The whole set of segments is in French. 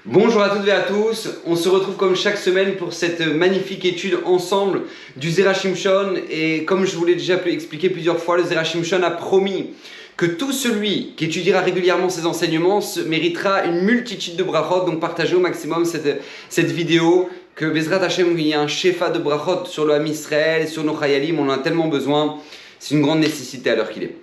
Bonjour à toutes et à tous, on se retrouve comme chaque semaine pour cette magnifique étude ensemble du Zera Shimshon. Et comme je vous l'ai déjà expliqué plusieurs fois, le Zera Shimshon a promis que tout celui qui étudiera régulièrement ses enseignements méritera une multitude de brachot. Donc partagez au maximum cette vidéo, que Bezrat Hashem, il y a un shefa de brachot sur le Ham Israël, sur nos chayalim, on en a tellement besoin, c'est une grande nécessité à l'heure qu'il est.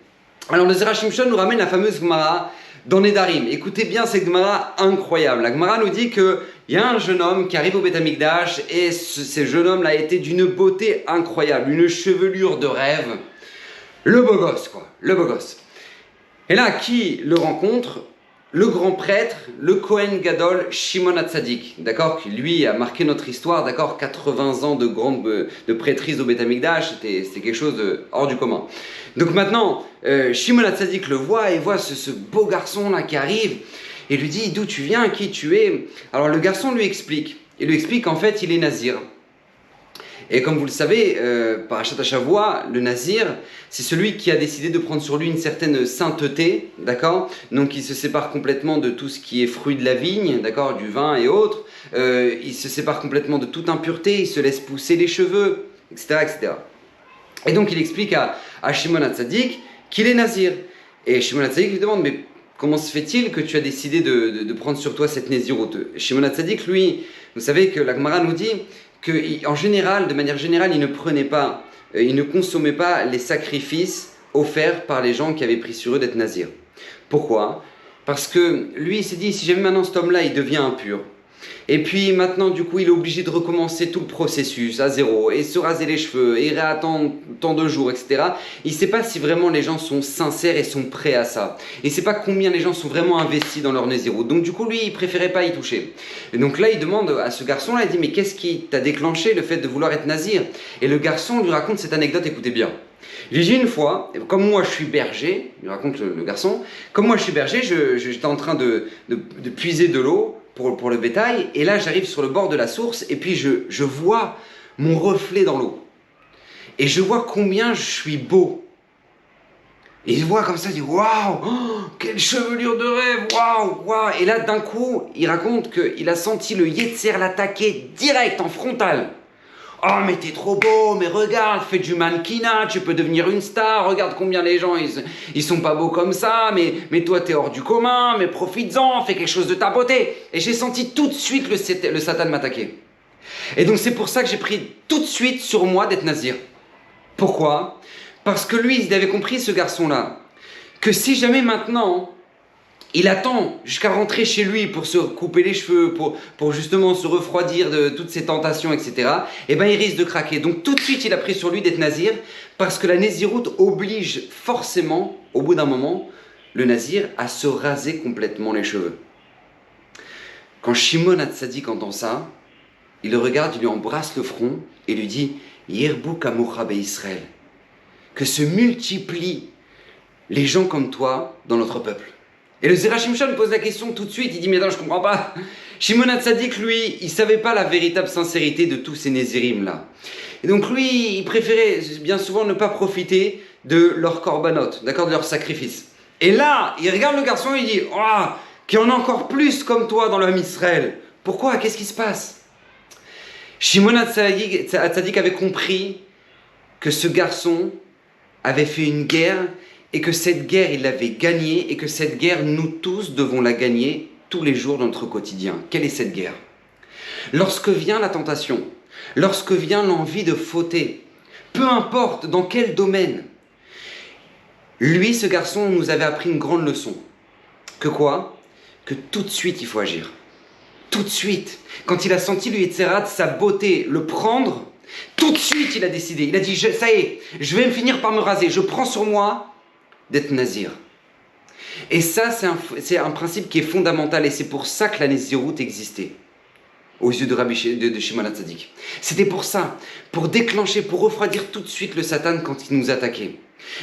Alors le Zera Shimshon nous ramène la fameuse Gemara dans Nedarim. Écoutez bien cette Gemara incroyable. La Gemara nous dit qu'il y a un jeune homme qui arrive au Beth Amikdash et ce jeune homme-là a été d'une beauté incroyable, une chevelure de rêve. Le beau gosse, quoi, le beau gosse. Et là, qui le rencontre? Le grand prêtre, le Kohen Gadol, Shimon HaTzadik, d'accord, qui lui a marqué notre histoire, d'accord, 80 ans de prêtrise au Beth Amikdash, c'était quelque chose de hors du commun. Donc maintenant, Shimon HaTzadik le voit et voit ce beau garçon là qui arrive et lui dit d'où tu viens, qui tu es. Alors le garçon lui explique, il lui explique qu'en fait il est nazir. Et comme vous le savez, Parashat HaShavua, le nazir, c'est celui qui a décidé de prendre sur lui une certaine sainteté, d'accord? Donc il se sépare complètement de tout ce qui est fruit de la vigne, d'accord, du vin et autres. Il se sépare complètement de toute impureté, il se laisse pousser les cheveux, etc., etc. Et donc il explique à Shimon HaTzadik qu'il est nazir. Et Shimon HaTzadik lui demande, mais comment se fait-il que tu as décidé de prendre sur toi cette nésiroute? Shimon HaTzadik, lui, vous savez que la Gemara nous dit qu'en général, de manière générale, il ne consommait pas les sacrifices offerts par les gens qui avaient pris sur eux d'être nazir. Pourquoi? Parce que lui, il s'est dit, si jamais maintenant cet homme-là, il devient impur, et puis maintenant, du coup, il est obligé de recommencer tout le processus à zéro, et se raser les cheveux, et réattendre tant de jours, etc. Il ne sait pas si vraiment les gens sont sincères et sont prêts à ça. Il ne sait pas combien les gens sont vraiment investis dans leur nésiroute. Donc du coup, lui, il préférait pas y toucher. Et donc là, il demande à ce garçon-là, il dit, mais qu'est-ce qui t'a déclenché le fait de vouloir être nazir? Et le garçon lui raconte cette anecdote, écoutez bien. Il dit une fois, comme moi je suis berger, il raconte le garçon, comme moi je suis berger, j'étais en train de puiser de l'eau pour le bétail, et là j'arrive sur le bord de la source, et puis je vois mon reflet dans l'eau. Et je vois combien je suis beau. Et il voit comme ça, il dit waouh, quelle chevelure de rêve, waouh, waouh. Et là d'un coup, il raconte qu'il a senti le Yetzer l'attaquer direct en frontal. Oh mais t'es trop beau, mais regarde, fais du mannequinat, tu peux devenir une star, regarde combien les gens ils sont pas beaux comme ça, mais toi t'es hors du commun, mais profites-en, fais quelque chose de ta beauté. Et j'ai senti tout de suite le Satan m'attaquer. Et donc c'est pour ça que j'ai pris tout de suite sur moi d'être nazir. Pourquoi? Parce que lui, il avait compris, ce garçon-là, que si jamais maintenant il attend jusqu'à rentrer chez lui pour se couper les cheveux, pour justement se refroidir de toutes ses tentations, etc., eh ben il risque de craquer. Donc tout de suite, il a pris sur lui d'être nazir, parce que la naziroute oblige forcément, au bout d'un moment, le nazir à se raser complètement les cheveux. Quand Shimon HaTzadik entend ça, il le regarde, il lui embrasse le front et lui dit « Yirbu kamocha be'Israël » que se multiplient les gens comme toi dans notre peuple. Et le Zera Shimshon pose la question tout de suite, il dit mais non, je comprends pas. Shimon HaTzadik, lui, il savait pas la véritable sincérité de tous ces Nézirim là. Et donc lui, il préférait bien souvent ne pas profiter de leur korbanot, d'accord, de leur sacrifice. Et là, il regarde le garçon et il dit oh, qu'il y en a encore plus comme toi dans le Ham Israël. Pourquoi? Qu'est-ce qui se passe? Shimon HaTzadik avait compris que ce garçon avait fait une guerre et que cette guerre, il l'avait gagnée, et que cette guerre, nous tous devons la gagner tous les jours de notre quotidien. Quelle est cette guerre? Lorsque vient la tentation, lorsque vient l'envie de fauter, peu importe dans quel domaine, lui, ce garçon, nous avait appris une grande leçon. Que quoi? Que tout de suite, il faut agir. Tout de suite. Quand il a senti le Yetzerat, sa beauté, le prendre, tout de suite, il a décidé. Il a dit, ça y est, je vais finir par me raser. Je prends sur moi d'être nazir. Et ça, c'est un principe qui est fondamental, et c'est pour ça que la naziroute existait aux yeux de Shimon HaTzadik. C'était pour ça, pour déclencher, pour refroidir tout de suite le Satan quand il nous attaquait.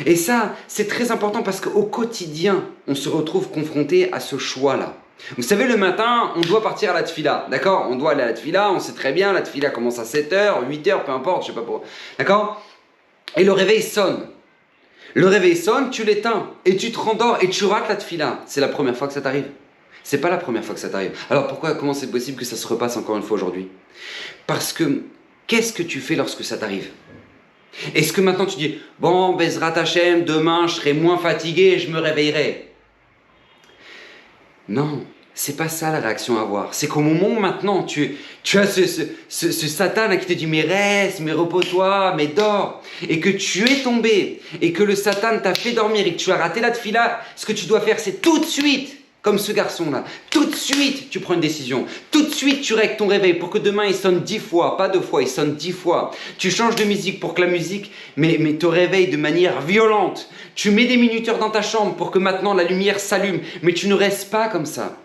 Et ça, c'est très important parce qu'au quotidien, on se retrouve confronté à ce choix-là. Vous savez, le matin, on doit partir à la tfila, d'accord? On doit aller à la tfila, on sait très bien, la tfila commence à 7h, 8h, peu importe, je sais pas pourquoi, d'accord? Et le réveil sonne. Le réveil sonne, tu l'éteins, et tu te rendors, et tu rates la tfila. C'est la première fois que ça t'arrive. C'est pas la première fois que ça t'arrive. Alors comment c'est possible que ça se repasse encore une fois aujourd'hui? Parce que, qu'est-ce que tu fais lorsque ça t'arrive? Est-ce que maintenant tu dis, bon, Bezrat Hashem, demain je serai moins fatigué et je me réveillerai? Non, c'est pas ça la réaction à avoir. C'est qu'au moment où maintenant tu as ce Satan là qui te dit, mais reste, mais repose-toi, mais dors, et que tu es tombé, et que le Satan t'a fait dormir, et que tu as raté la tefila, ce que tu dois faire, c'est tout de suite, comme ce garçon-là, tout de suite, tu prends une décision. Tout de suite, tu règles ton réveil pour que demain, il sonne 10 fois, pas 2 fois, il sonne 10 fois. Tu changes de musique pour que la musique mais te réveille de manière violente. Tu mets des minuteurs dans ta chambre pour que maintenant la lumière s'allume, mais tu ne restes pas comme ça.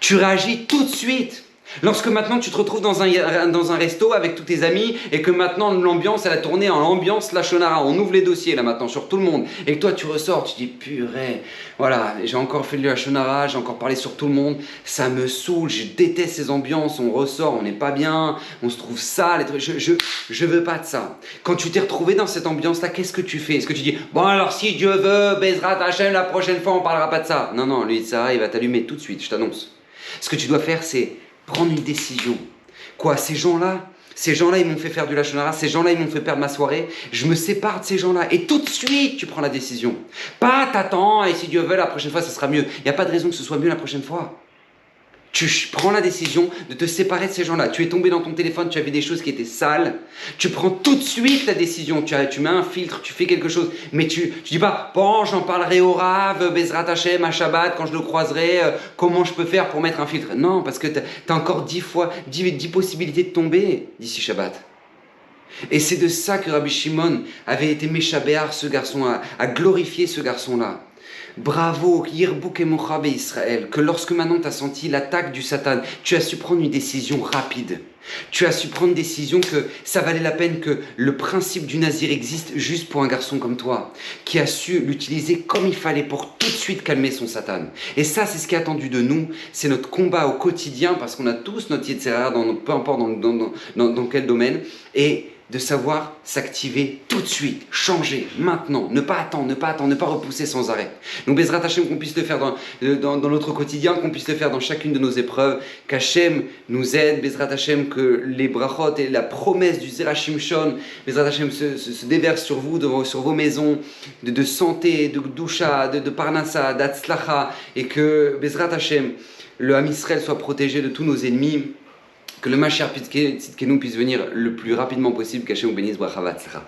Tu réagis tout de suite. Lorsque maintenant tu te retrouves dans un resto avec tous tes amis et que maintenant l'ambiance elle a tourné en ambiance Lachonara, on ouvre les dossiers là maintenant sur tout le monde et que toi tu ressors, tu dis purée, voilà, j'ai encore fait du Lachonara, j'ai encore parlé sur tout le monde, ça me saoule, je déteste ces ambiances, on ressort, on n'est pas bien, on se trouve sale, je veux pas de ça. Quand tu t'es retrouvé dans cette ambiance là, qu'est-ce que tu fais? Est-ce que tu dis bon alors si Dieu veut, Bezrat Hashem, la prochaine fois on parlera pas de ça? Non, lui ça il va t'allumer tout de suite, je t'annonce. Ce que tu dois faire c'est prendre une décision. Quoi, ces gens-là, ils m'ont fait faire du lachonara, ces gens-là, ils m'ont fait perdre ma soirée, je me sépare de ces gens-là. Et tout de suite, tu prends la décision. Pas t'attends, et si Dieu veut, la prochaine fois, ça sera mieux. Il n'y a pas de raison que ce soit mieux la prochaine fois. Tu prends la décision de te séparer de ces gens-là. Tu es tombé dans ton téléphone, tu as vu des choses qui étaient sales. Tu prends tout de suite la décision. Tu mets un filtre, tu fais quelque chose. Mais tu dis pas, bon, j'en parlerai au Rav, Bezrat Hashem, à Shabbat, quand je le croiserai, comment je peux faire pour mettre un filtre? Non, parce que tu as encore 10 possibilités de tomber d'ici Shabbat. Et c'est de ça que Rabbi Shimon avait été méchabéar, ce garçon, à glorifier ce garçon-là. Bravo, Yirbouk et Mocha Israël, que lorsque maintenant tu as senti l'attaque du Satan, tu as su prendre une décision rapide. Tu as su prendre une décision que ça valait la peine que le principe du Nazir existe juste pour un garçon comme toi, qui a su l'utiliser comme il fallait pour tout de suite calmer son Satan. Et ça, c'est ce qui est attendu de nous, c'est notre combat au quotidien, parce qu'on a tous notre Yetzirah, peu importe dans quel domaine, et de savoir s'activer tout de suite, changer, maintenant, ne pas attendre, ne pas repousser sans arrêt. Donc Bezrat Hashem, qu'on puisse le faire dans notre quotidien, qu'on puisse le faire dans chacune de nos épreuves, qu'Hashem nous aide, Bezrat Hashem, que les brachot et la promesse du Zera Shimshon, Bezrat Hashem se déverse sur vous, sur vos maisons, de santé, de doucha, de parnassa, d'atzlacha, et que Bezrat Hashem, le Ham Israël soit protégé de tous nos ennemis, que le Mashiach Tzidkenu puisse venir le plus rapidement possible, qu'Hashem vous bénisse, bracha v'atzlacha.